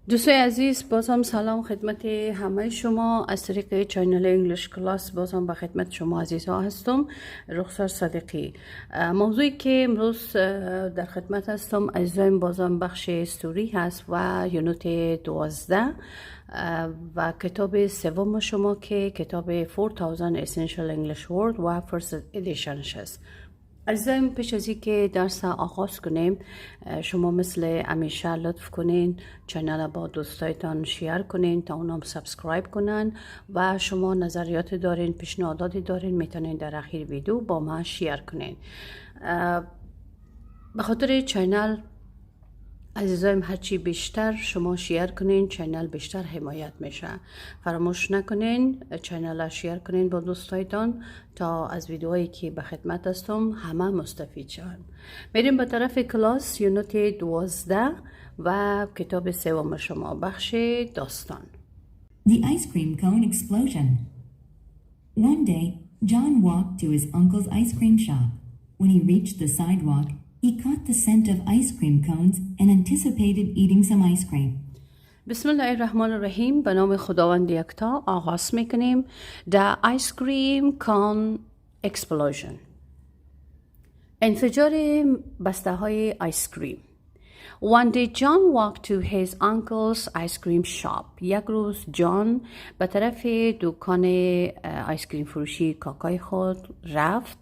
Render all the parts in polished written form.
دوستای عزیز، بازم سلام خدمت همه شما از طریق چینل انگلیش کلاس. بازم به خدمت شما عزیزها هستم، رخصت صدیقی. موضوعی که امروز در خدمت هستم عزیزان بازم بخش استوری هست و یونت 12 و کتاب سوم شما که کتاب 4000 Essential English Word و First Edition هست. عزیزان پیش از اینکه درس آغاز کنیم شما مثل همیشه لطف کنین چینل با دوستایتان شیر کنین تا اونم سابسکرایب کنن و شما نظریات دارین، پیشنهاداتی دارین میتونین در اخیر ویدیو با ما شیر کنین. به خاطر چینل عزیزایم هرچی بیشتر شما شیر کنین چینل بیشتر حمایت میشه. فراموش نکنین چینل شیر کنین با دوستایتان تا از ویدیوهایی که به خدمت هستم همه مستفید شون. میریم به طرف کلاس یونت 12 و کتاب سوم شما بخش داستان. The ice cream cone explosion. One day, John walked to his uncle's ice cream shop. When he reached the sidewalk, he caught the scent of ice cream cones and anticipated eating some ice cream. بسم الله الرحمن الرحیم. به نام خداوند یکتا آغاز میکنیم. The ice cream cone explosion. انفجار بسته های آیس کریم. One day John walked to his uncle's ice cream shop. یک روز جان به طرف دکان آیس کریم فروشی کاکای خود رفت.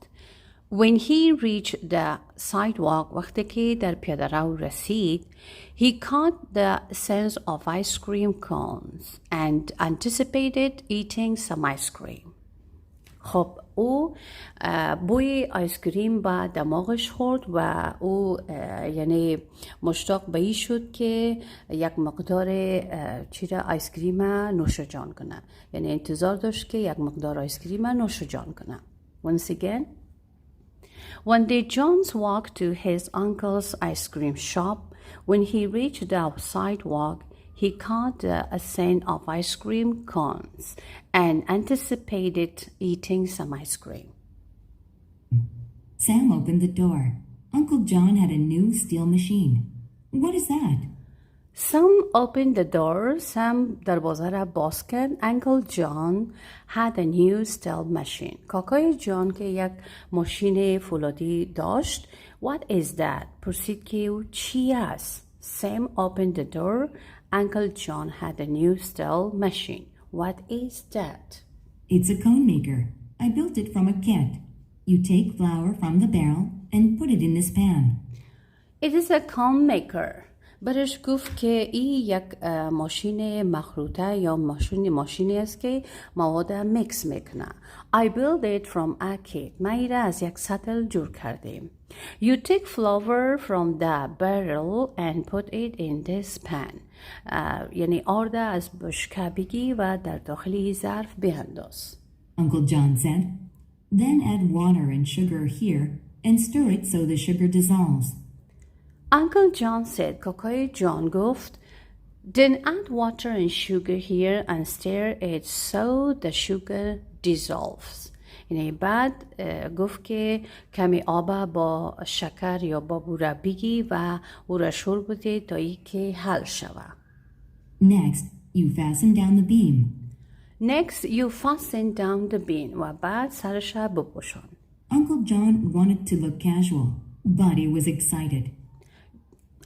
When he reached the sidewalk, وقتی که در پیاده رو رسید, he caught the scent of ice cream cones and anticipated eating some ice cream. خب او بوی آیس کریم به دماغش خورد و او یعنی مشتاق به این شد که یک مقدار آیس کریم نوش جان کنه، یعنی انتظار داشت که یک مقدار آیس کریم نوش جان کنه. Once again, one day John walked to his uncle's ice cream shop. When he reached the sidewalk, he caught a scent of ice cream cones and anticipated eating some ice cream. Sam opened the door. Uncle John had a new steel machine. What is that? Sam opened the door. Sam دروازه را باز کرد. Uncle John had a new steel machine. کاکای جان که یک ماشین فولادی داشت. What is that? پرسید که او چی است؟ Sam opened the door. Uncle John had a new steel machine. What is that? It's a cone maker. I built it from a kit. You take flour from the barrel and put it in this pan. It is a cone maker. برش گفت که این یک ماشین مخروطه یا ماشینی است که مواد میکس میکنه. I built it from a kit. ما ایره از یک سطل جور کردیم. You take flour from the barrel and put it in this pan. یعنی آرد از بشکه بگی و در داخلی ظرف بینداز. Uncle John said, then add water and sugar here and stir it so the sugar dissolves. Uncle John said, کاکای جان گفت, then add water and sugar here and stir it so the sugar dissolves. یعنی بعد گفت که کمی آب با شکر یا با بوره بگی و او را شور بده تا ای که حل شوه. Next, you fasten down the beam. Next, you fasten down the beam. و بعد سرش را بپوشان. Uncle John wanted to look casual, but he was excited.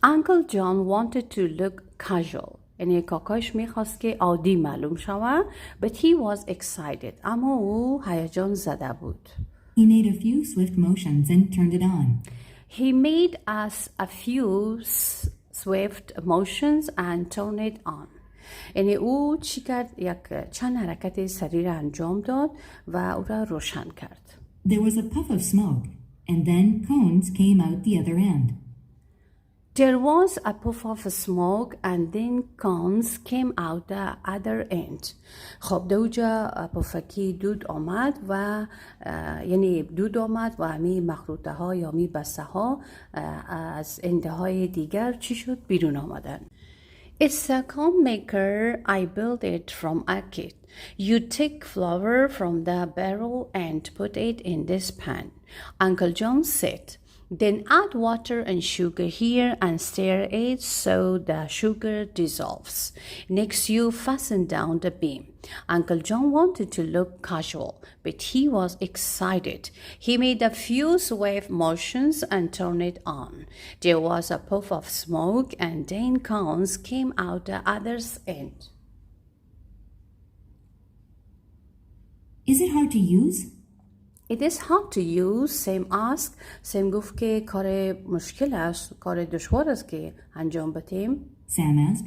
Uncle John wanted to look casual. یعنی کاکایش میخواست که عادی معلوم شوه. But he was excited. اما او هیجان زده بود. He made a few swift motions and turned it on. He made us a few swift motions and turned it on. یعنی او چی کرد؟ یک چند حرکت سریع انجام داد و او را روشن کرد. There was a puff of smoke and then cones came out the other end. There was a puff of smoke and then cones came out the other end. خب دوجا پفکی دود آمد و یعنی دود آمد و همی مخروطه ها یا می بسته ها از انتهای دیگر چی شد؟ بیرون آمدن. It's a cone maker. I built it from a kit. You take flour from the barrel and put it in this pan. Uncle John said, Then add water and sugar here and stir it so the sugar dissolves. Next, you fasten down the beam. Uncle John wanted to look casual, but he was excited. He made a few swift motions and turned it on. There was a puff of smoke, and then cones came out the other end. Is it hard to use? It is hard to use. Sam asked. Sam گفت که کار مشکل است، کار دشوار است که انجام بدیم. Sam asked.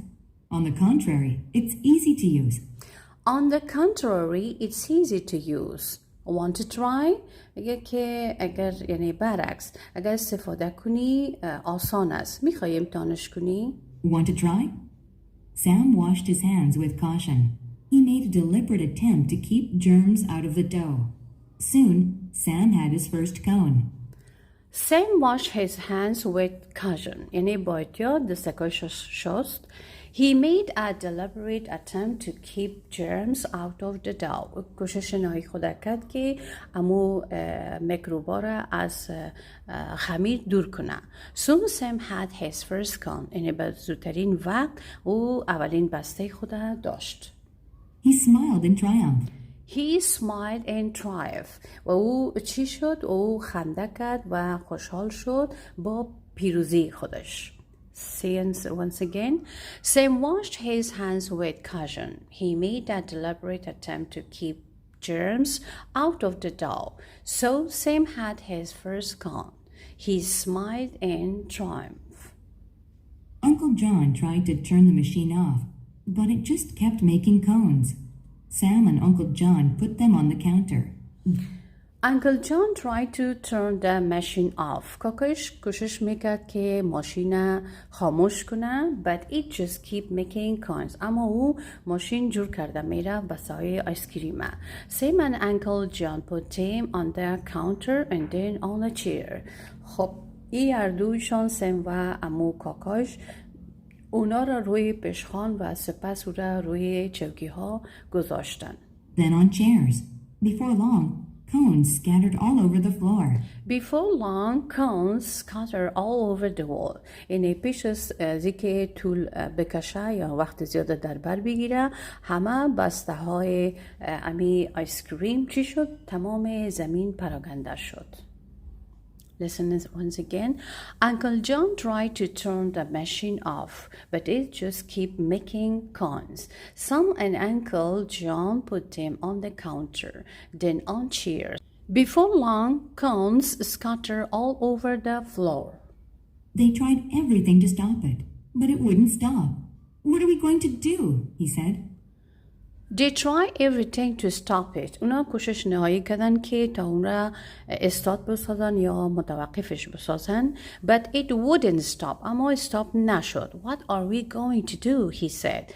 On the contrary, it's easy to use. On the contrary, it's easy to use. Want to try? اگر یعنی برعکس اگر استفاده کنی آسان است. میخوای امتحانش کنی؟ Want to try? Sam washed his hands with caution. He made a deliberate attempt to keep germs out of the dough. Soon, Sam had his first cone. Sam washed his hands with caution. یعنی با احتیاط دستکش شست. He made a deliberate attempt to keep germs out of the dough. کوشش نهایی خود کرد که امو میکروبا را از خمیر دور کنه. Soon Sam had his first cone. یعنی به زودترین وقت او اولین بسته خود داشت. He smiled in triumph. He smiled in triumph. و او چی شد؟ او خنده کرد و خوشحال شد با پیروزی خودش. Once again, Sam washed his hands with caution. He made a deliberate attempt to keep germs out of the dough. So Sam had his first cone. He smiled in triumph. Uncle John tried to turn the machine off, but it just kept making cones. Sam and Uncle John put them on the counter. Uncle John tried to turn the machine off. کاکایش کوشش میکرد که ماشین خاموش کنه but it just keep making cones. اما او ماشین جور کرده میره واسه آیسکریمه. Sam and Uncle John put them on the counter and then on a chair. خب این هر دویشان سم و امو کاکایش اونا را روی پشخان و سپس او را روی چوکی ها گذاشتن. Then on chairs. Before long, cones scattered all over the floor. Before long, cones scattered all over the wall. یعنی پیش از که طول بکشه یا وقت زیاده در بر بگیره همه بسته های امی آیسکریم چی شد؟ تمام زمین پراکنده شد. Listen once again. Uncle John tried to turn the machine off, but it just kept making cones. Sam and Uncle John put them on the counter, then on chairs. Before long, cones scattered all over the floor. They tried everything to stop it, but it wouldn't stop. What are we going to do? He said. They tried everything to stop it. اونا کوشش نهایی کردن که تا اون را استاد بسازن یا متوقفش بسازن. But it wouldn't stop. اما استاپ نشد. What are we going to do? He said.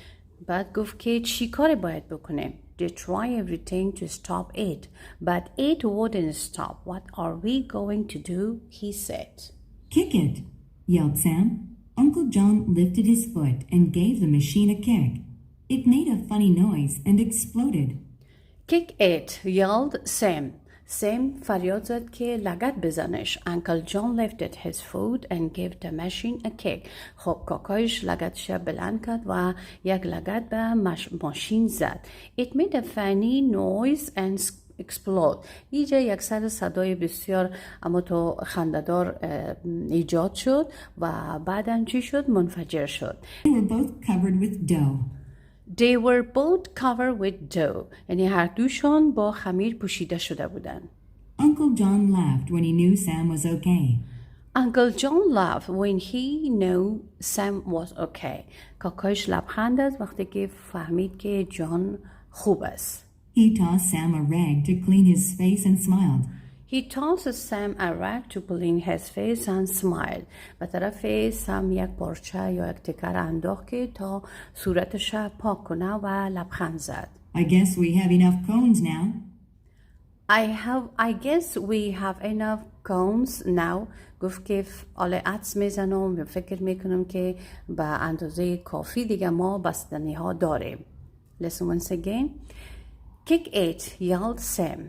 بعد گفت که چی کاری باید بکنیم؟ They tried everything to stop it. But it wouldn't stop. What are we going to do? He said. Kick it, yelled Sam. Uncle John lifted his foot and gave the machine a kick. It made a funny noise and exploded. Kick it, yelled Sam. Sam فریاد زد که لگد بزنش. Uncle John lifted his foot and gave the machine a kick. خب کاکایش لگدش بلند کرد و یک لگد به ماشین زد. It made a funny noise and explode. اینجا یک سر صدای بسیار اما تو خنده‌دار ایجاد شد و بعداً چی شد؟ منفجر شد. They were both covered with dough. They were both covered with dough. یعنی هر دوشان با خمیر پوشیده شده بودن. Uncle John laughed when he knew Sam was okay. Uncle John laughed when he knew Sam was okay. کاکایش لبخند زد وقتی که فهمید که جان خوب است. He tossed Sam a rag to clean his face and smiled. He tossed Sam a rag to clean his face and smiled. به طرف سم یک پارچه یا یک تکر انداخت که تا صورتش پاک کنه و لبخند زد. I guess we have enough cones now. I guess we have enough cones now. گفت که حالا عدس میزنم و فکر میکنم که به اندازه کافی دیگه ما بستنی ها داریم. Listen once again. Kick it, yelled Sam.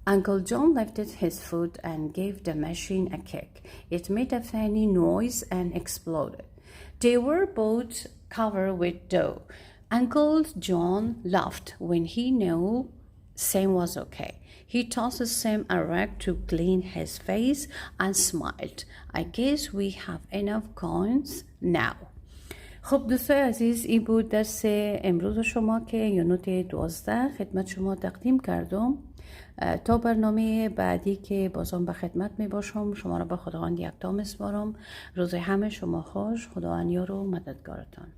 Uncle John lifted his foot and gave the machine a kick. It made a funny noise and exploded. They were both covered with dough. Uncle John laughed when he knew Sam was okay. He tossed Sam a rag to clean his face and smiled. I guess we have enough coins now. خب دوستای عزیز، این بود درس امروز شما که یونت 12 خدمت شما تقدیم کردم. تا برنامه بعدی که بازم به خدمت می باشم، شما را به خداوند یکتا میسپارم. روز همه شما خوش. خداوند یار و مددگارتان.